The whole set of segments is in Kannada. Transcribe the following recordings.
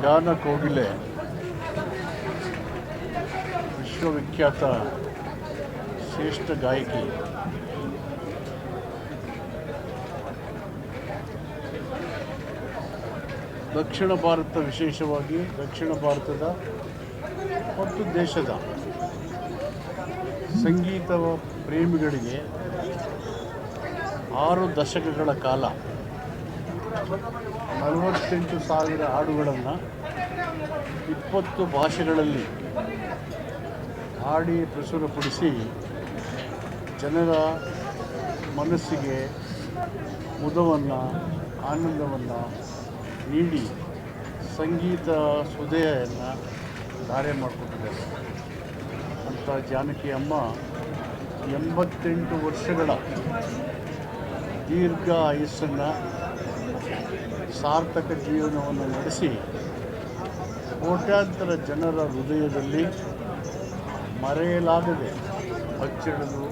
ಗಾನ ಕೋಗಿಲೆ ವಿಶ್ವವಿಖ್ಯಾತ ಶ್ರೇಷ್ಠ ಗಾಯಕಿ ದಕ್ಷಿಣ ಭಾರತ, ವಿಶೇಷವಾಗಿ ದಕ್ಷಿಣ ಭಾರತದ ಮತ್ತು ದೇಶದ ಸಂಗೀತ ಪ್ರೇಮಿಗಳಿಗೆ 6 ದಶಕಗಳ ಕಾಲ 48,000 ಹಾಡುಗಳನ್ನು 20 ಭಾಷೆಗಳಲ್ಲಿ ಹಾಡಿ ಪ್ರಚುರಪಡಿಸಿ ಜನರ ಮನಸ್ಸಿಗೆ ಮುದವನ್ನು, ಆನಂದವನ್ನು ನೀಡಿ ಸಂಗೀತ ಸುಧೆಯನ್ನು ಧಾರೆ ಮಾಡಿಕೊಟ್ಟಿದ್ದಾರೆ. ಅಂಥ ಜಾನಕಿ ಅಮ್ಮ 88 ವರ್ಷಗಳ ದೀರ್ಘ ಆಯಸ್ಸನ್ನು, ಸಾರ್ಥಕ ಜೀವನವನ್ನು ನಡೆಸಿ ಕೋಟ್ಯಾಂತರ ಜನರ ಹೃದಯದಲ್ಲಿ ಮರೆಯಲಾಗದೆ ಅಚ್ಚಳಿದು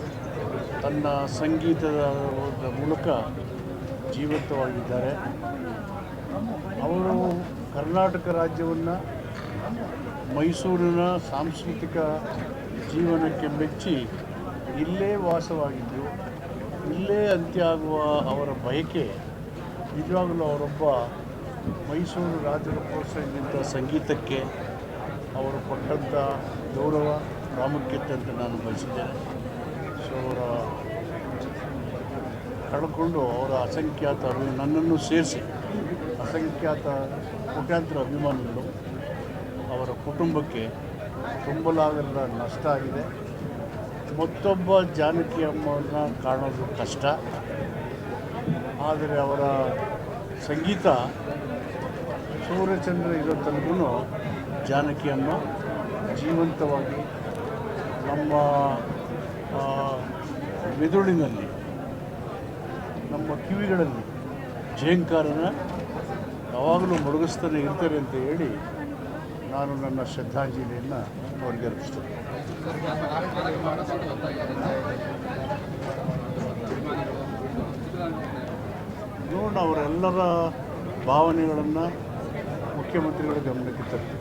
ತನ್ನ ಸಂಗೀತದ ಮೂಲಕ ಜೀವಂತವಾಗಿದ್ದಾರೆ. ಅವರು ಕರ್ನಾಟಕ ರಾಜ್ಯವನ್ನು ಮೈಸೂರಿನ ಸಾಂಸ್ಕೃತಿಕ ಜೀವನಕ್ಕೆ ಮೆಚ್ಚಿ ಇಲ್ಲೇ ವಾಸವಾಗಿದ್ದು, ಇಲ್ಲೇ ಅಂತ್ಯ ಆಗುವ ಅವರ ಬಯಕೆ ನಿಜವಾಗಲೂ ಅವರೊಬ್ಬ ಮೈಸೂರು ರಾಜರ ಪ್ರೋತ್ಸಾಹದಿಂದ ಸಂಗೀತಕ್ಕೆ ಅವರು ಕೊಟ್ಟಂಥ ಗೌರವ, ಪ್ರಾಮುಖ್ಯತೆ ಅಂತ ನಾನು ಬಯಸಿದ್ದೇನೆ. ಸೊ ಅವರ ಕಳ್ಕೊಂಡು ಅವರ ಅಸಂಖ್ಯಾತ ನನ್ನನ್ನು ಸೇರಿಸಿ ಅಸಂಖ್ಯಾತ ಕೋಟ್ಯಾಂತರ ಅಭಿಮಾನಿಗಳು, ಅವರ ಕುಟುಂಬಕ್ಕೆ ತುಂಬಲಾಗದ ನಷ್ಟ ಆಗಿದೆ. ಮತ್ತೊಬ್ಬ ಜಾನಕಿ ಅಮ್ಮವನ್ನು ಕಾಣೋದು ಕಷ್ಟ, ಆದರೆ ಅವರ ಸಂಗೀತ ಸೂರ್ಯಚಂದ್ರ ಇರೋ ತನಕೂ ಜಾನಕಿ ಅಮ್ಮ ಜೀವಂತವಾಗಿ ನಮ್ಮ ಮೆದುಳಿನಲ್ಲಿ, ನಮ್ಮ ಕಿವಿಗಳಲ್ಲಿ ಝೇಂಕಾರನ ಯಾವಾಗಲೂ ಮೊಳಗಿಸ್ತಾನೆ ಇರ್ತಾರೆ ಅಂತ ಹೇಳಿ ನಾನು ನನ್ನ ಶ್ರದ್ಧಾಂಜಲಿಯನ್ನು ಅವರಿಗೆ ಅರ್ಪಿಸ್ತೇನೆ. ನೋಡೋಣ, ಅವರೆಲ್ಲರ ಭಾವನೆಗಳನ್ನು ಮುಖ್ಯಮಂತ್ರಿಗಳ ಗಮನಕ್ಕೆ ತರ್ತೀವಿ.